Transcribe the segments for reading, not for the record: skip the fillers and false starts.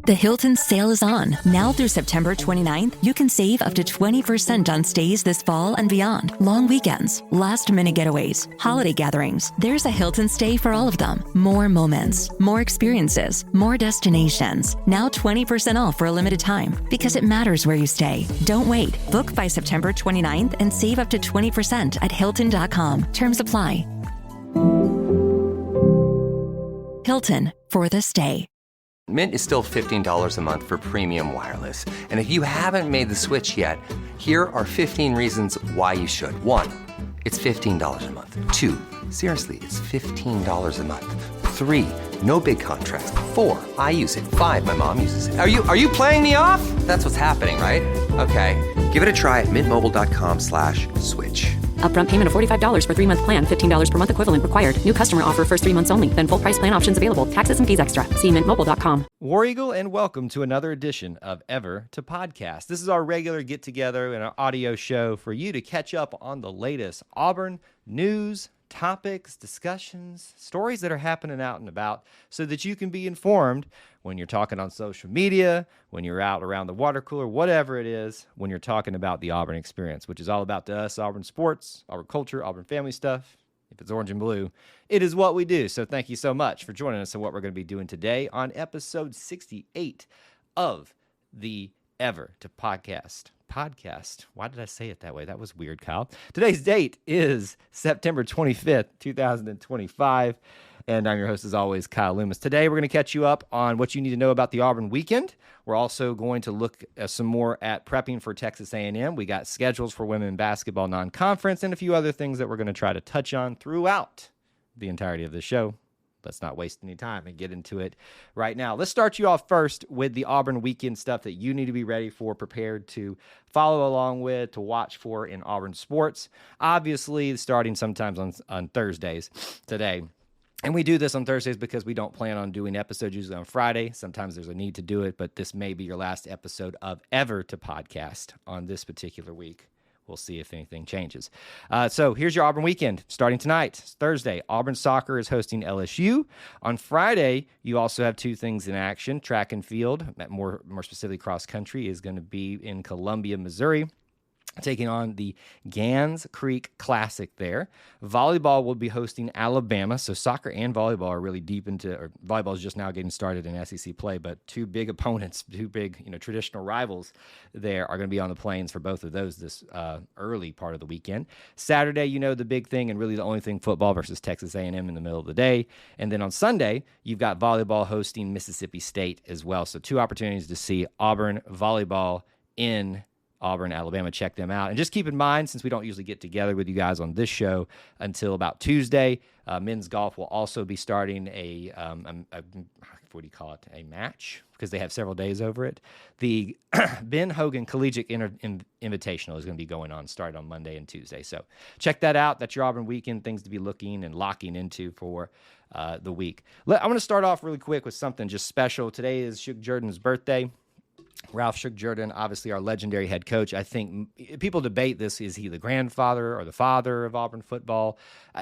The Hilton sale is on. Now through September 29th, you can save up to 20% on stays this fall and beyond. Long weekends, last-minute getaways, holiday gatherings. There's a Hilton stay for all of them. More moments, more experiences, more destinations. Now 20% off for a limited time because it matters where you stay. Don't wait. Book by September 29th and save up to 20% at Hilton.com. Terms apply. Hilton for the stay. Mint is still $15 a month for premium wireless. And if you haven't made the switch yet, here are 15 reasons why you should. 1, it's $15 a month. 2, seriously, it's $15 a month. 3, no big contrast. 4, I use it. 5, my mom uses it. Are you playing me off? That's what's happening, right? Okay, give it a try at mintmobile.com/switch. Upfront payment of $45 for 3-month plan. $15 per month equivalent required. New customer offer first 3 months only. Then full price plan options available. Taxes and fees extra. See mintmobile.com. War Eagle, and welcome to another edition of Ever to Podcast. This is our regular get-together and our audio show for you to catch up on the latest Auburn news, topics, discussions, stories that are happening out and about so that you can be informed when you're talking on social media, when you're out around the water cooler, whatever it is, when you're talking about the Auburn experience, which is all about to us, Auburn sports, Auburn culture, Auburn family stuff. If it's orange and blue, it is what we do. So thank you so much for joining us on what we're going to be doing today on episode 68 of the Ever to Podcast. Why did I say it that way? That was weird, Kyle. Today's date is September 25th, 2025. And I'm your host, as always, Kyle Loomis. Today, we're going to catch you up on what you need to know about the Auburn weekend. We're also going to look some more at prepping for Texas A&M. We got schedules for women basketball non-conference and a few other things that we're going to try to touch on throughout the entirety of the show. Let's not waste any time and get into it right now. Let's start you off first with the Auburn weekend stuff that you need to be ready for, prepared to follow along with, to watch for in Auburn sports. Obviously, starting sometimes on Thursdays today. And we do this on Thursdays because we don't plan on doing episodes usually on Friday. Sometimes there's a need to do it, but this may be your last episode of Ever to Podcast on this particular week. We'll see if anything changes. So here's your Auburn weekend. Starting tonight, Thursday, Auburn soccer is hosting LSU. On Friday, you also have two things in action. Track and field, more specifically cross country, is going to be in Columbia, Missouri, taking on the Gans Creek Classic there. Volleyball will be hosting Alabama. So soccer and volleyball are really deep into, or volleyball is just now getting started in SEC play, but two big opponents, two big, traditional rivals there are going to be on the plains for both of those this early part of the weekend. Saturday, the big thing and really the only thing, football versus Texas A&M in the middle of the day. And then on Sunday, you've got volleyball hosting Mississippi State as well. So two opportunities to see Auburn volleyball in Auburn, Alabama. Check them out. And just keep in mind, since we don't usually get together with you guys on this show until about Tuesday, men's golf will also be starting a what do you call it? A match, because they have several days over it. The Ben Hogan Collegiate Invitational is going to be going on, starting on Monday and Tuesday. So check that out. That's your Auburn weekend, things to be looking and locking into for the week. I want to start off really quick with something just special. Today is Shug Jordan's birthday. Ralph Shug Jordan, obviously our legendary head coach. I think people debate this. Is he the grandfather or the father of Auburn football?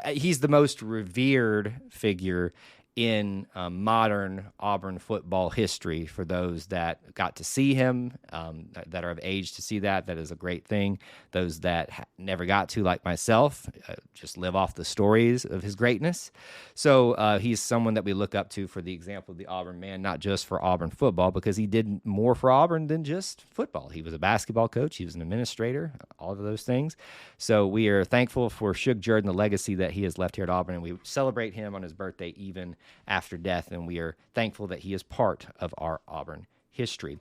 He's the most revered figure in modern Auburn football history. For those that got to see him, that are of age to see that is a great thing. Those that never got to, like myself, just live off the stories of his greatness. So he's someone that we look up to for the example of the Auburn man, not just for Auburn football, because he did more for Auburn than just football. He was a basketball coach. He was an administrator, all of those things. So we are thankful for Shug Jordan, the legacy that he has left here at Auburn, and we celebrate him on his birthday even after death, and we are thankful that he is part of our Auburn history.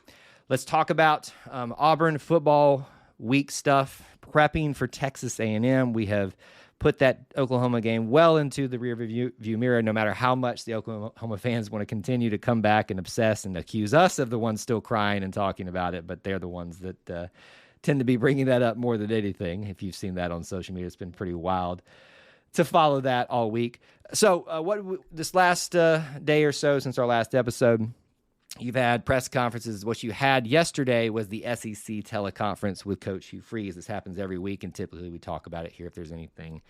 Let's talk about Auburn football week stuff, prepping for Texas A&M. We have put that Oklahoma game well into the rear view mirror, no matter how much the Oklahoma fans want to continue to come back and obsess and accuse us of the ones still crying and talking about it, but they're the ones that tend to be bringing that up more than anything. If you've seen that on social media, it's been pretty wild to follow that all week. So this last day or so since our last episode, you've had press conferences. What you had yesterday was the SEC teleconference with Coach Hugh Freeze. This happens every week, and typically we talk about it here if there's anything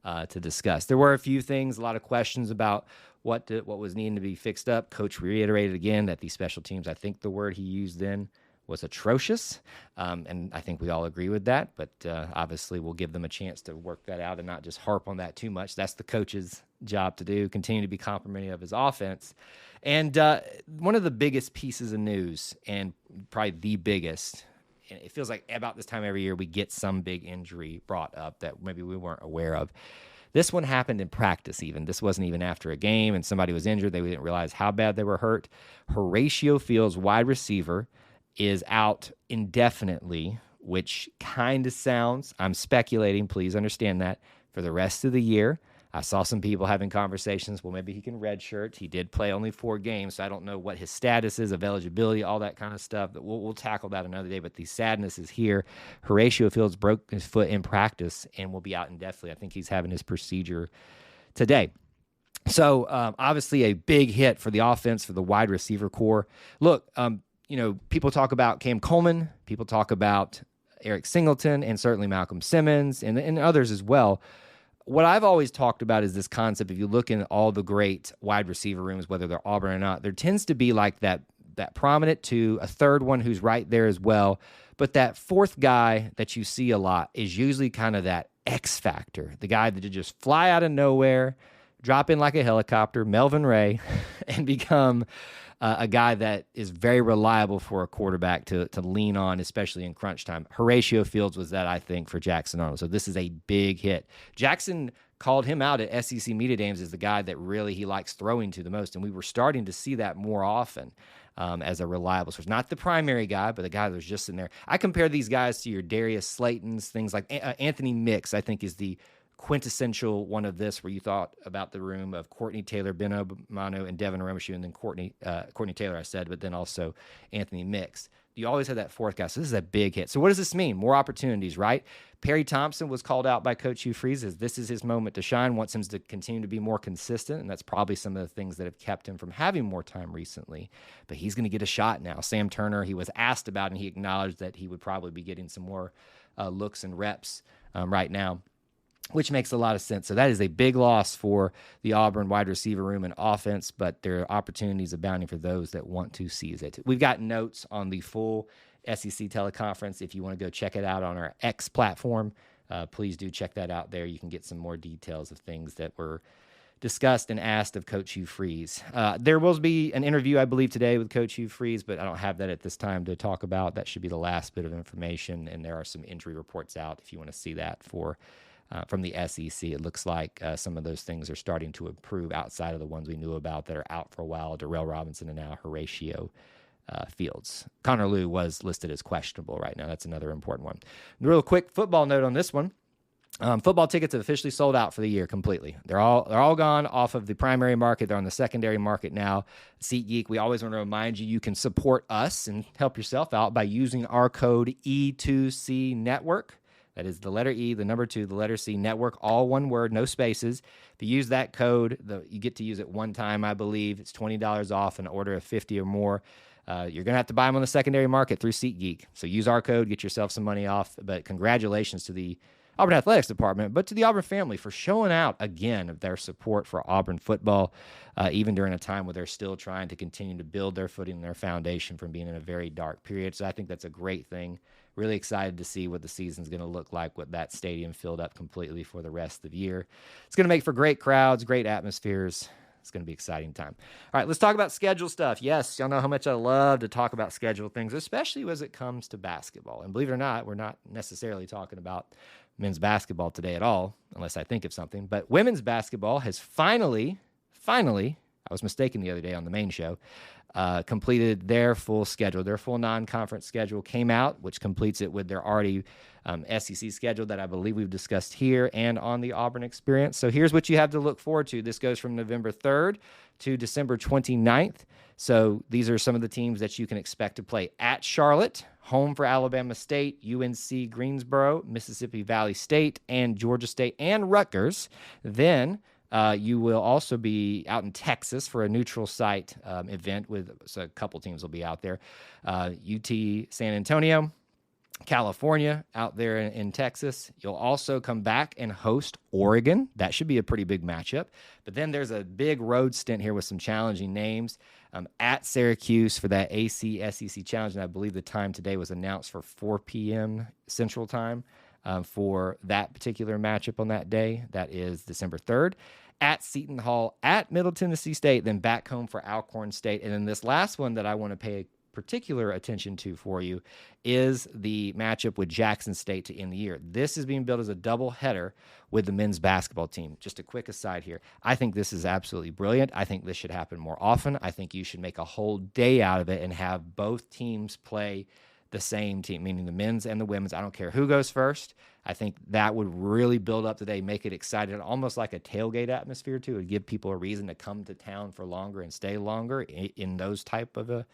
to discuss. There were a few things, a lot of questions about what was needing to be fixed up. Coach reiterated again that the special teams, I think the word he used then was atrocious, and I think we all agree with that, but obviously we'll give them a chance to work that out and not just harp on that too much. That's the coach's job to do, continue to be complimentary of his offense. And one of the biggest pieces of news, and probably the biggest, and it feels like about this time every year we get some big injury brought up that maybe we weren't aware of. This one happened in practice even. This wasn't even after a game and somebody was injured. They didn't realize how bad they were hurt. Horatio Fields, wide receiver, is out indefinitely, which kind of sounds, I'm speculating, please understand that, for the rest of the year. I saw some people having conversations, well, maybe he can redshirt. He did play only 4 games, so I don't know what his status is of eligibility, all that kind of stuff. But we'll tackle that another day. But the sadness is here. Horatio Fields broke his foot in practice and will be out indefinitely. I think he's having his procedure today. So obviously a big hit for the offense, for the wide receiver core. Look, people talk about Cam Coleman, people talk about Eric Singleton, and certainly Malcolm Simmons and others as well. What I've always talked about is this concept. If you look in all the great wide receiver rooms, whether they're Auburn or not, there tends to be like that prominent 2, a third one who's right there as well. But that fourth guy that you see a lot is usually kind of that X factor, the guy that just fly out of nowhere, drop in like a helicopter, Melvin Ray, and become a guy that is very reliable for a quarterback to lean on, especially in crunch time. Horatio Fields was that, I think, for Jackson Arnold. So this is a big hit. Jackson called him out at SEC Media Days as the guy that really he likes throwing to the most, and we were starting to see that more often as a reliable source. Not the primary guy, but the guy that was just in there. I compare these guys to your Darius Slaytons, things like Anthony Mix, I think, is the quintessential one of this, where you thought about the room of Courtney Taylor, Ben Obamanu, and Devin Romishu, and then Courtney Taylor, I said, but then also Anthony Mix. You always have that fourth guy. So this is a big hit. So what does this mean? More opportunities, right? Perry Thompson was called out by Coach Hugh Freeze as this is his moment to shine, wants him to continue to be more consistent, and that's probably some of the things that have kept him from having more time recently. But he's going to get a shot now. Sam Turner, he was asked about, and he acknowledged that he would probably be getting some more looks and reps right now, which makes a lot of sense. So that is a big loss for the Auburn wide receiver room and offense, but there are opportunities abounding for those that want to seize it. We've got notes on the full SEC teleconference. If you want to go check it out on our X platform, please do check that out there. You can get some more details of things that were discussed and asked of Coach Hugh Freeze. There will be an interview, I believe, today with Coach Hugh Freeze, but I don't have that at this time to talk about. That should be the last bit of information, and there are some injury reports out if you want to see that from the SEC. It looks like some of those things are starting to improve outside of the ones we knew about that are out for a while, Darrell Robinson and now Horatio Fields. Connor Lew was listed as questionable right now. That's another important one. Real quick football note on this one. Football tickets have officially sold out for the year completely. They're all gone off of the primary market. They're on the secondary market now. SeatGeek, we always want to remind you can support us and help yourself out by using our code E2C Network. That is the letter E, the number 2, the letter C, network, all one word, no spaces. If you use that code, you get to use it one time, I believe. It's $20 off an order of 50 or more. You're going to have to buy them on the secondary market through SeatGeek. So use our code, get yourself some money off. But congratulations to the Auburn Athletics Department, but to the Auburn family for showing out again of their support for Auburn football, even during a time where they're still trying to continue to build their footing and their foundation from being in a very dark period. So I think that's a great thing. Really excited to see what the season's going to look like with that stadium filled up completely for the rest of the year. It's going to make for great crowds, great atmospheres. It's going to be an exciting time. All right, let's talk about schedule stuff. Yes, y'all know how much I love to talk about schedule things, especially as it comes to basketball. And believe it or not, we're not necessarily talking about men's basketball today at all, unless I think of something. But women's basketball has finally, I was mistaken the other day on the main show, completed their full schedule. Their full non-conference schedule came out, which completes it with their already SEC schedule that I believe we've discussed here and on the Auburn Experience. So here's what you have to look forward to. This goes from November 3rd to December 29th. So these are some of the teams that you can expect to play at Charlotte, home for Alabama State, UNC Greensboro, Mississippi Valley State, and Georgia State, and Rutgers. Then you will also be out in Texas for a neutral site event so a couple teams will be out there. UT San Antonio, California out there in Texas. You'll also come back and host Oregon. That should be a pretty big matchup. But then there's a big road stint here with some challenging names at Syracuse for that ACC Challenge. And I believe the time today was announced for 4 p.m. Central Time for that particular matchup on that day. That is December 3rd. At Seton Hall, at Middle Tennessee State, then back home for Alcorn State. And then this last one that I want to pay particular attention to for you is the matchup with Jackson State to end the year. This is being built as a double header with the men's basketball team. Just a quick aside here. I think this is absolutely brilliant. I think this should happen more often. I think you should make a whole day out of it and have both teams play the same team, meaning the men's and the women's. I don't care who goes first. I think that would really build up the day, make it exciting, almost like a tailgate atmosphere too. It would give people a reason to come to town for longer and stay longer in those type of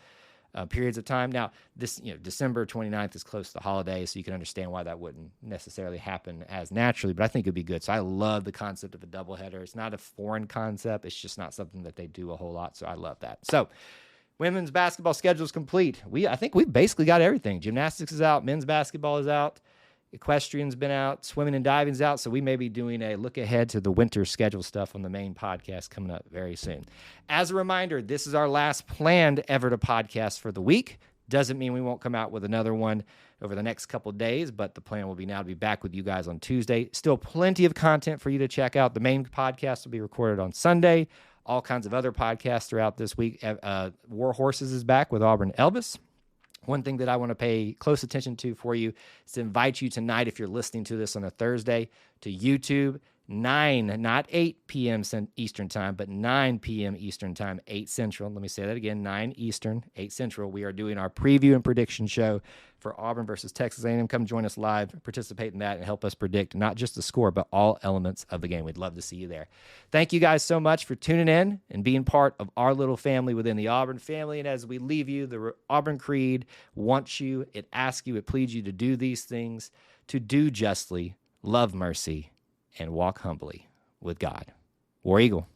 periods of time. Now, this December 29th is close to the holiday, so you can understand why that wouldn't necessarily happen as naturally, but I think it'd be good. So I love the concept of a doubleheader. It's not a foreign concept. It's just not something that they do a whole lot, so I love that. So women's basketball schedule is complete. I think we've basically got everything. Gymnastics is out. Men's basketball is out. Equestrian's been out. Swimming and diving's out. So we may be doing a look ahead to the winter schedule stuff on the main podcast coming up very soon. As a reminder, this is our last planned Ever to podcast for the week. Doesn't mean we won't come out with another one over the next couple of days, but the plan will be now to be back with you guys on Tuesday. Still plenty of content for you to check out. The main podcast will be recorded on Sunday. All kinds of other podcasts throughout this week. War Horses is back with Auburn Elvis. One thing that I want to pay close attention to for you is to invite you tonight, if you're listening to this on a Thursday, to YouTube, 9, not 8 p.m. Eastern Time, but 9 p.m. Eastern Time, 8 Central. Let me say that again, 9 Eastern, 8 Central. We are doing our preview and prediction show for Auburn versus Texas A&M. Come join us live, participate in that, and help us predict not just the score, but all elements of the game. We'd love to see you there. Thank you guys so much for tuning in and being part of our little family within the Auburn family. And as we leave you, the Auburn Creed wants you, it asks you, it pleads you to do these things, to do justly, love mercy, and walk humbly with God. War Eagle.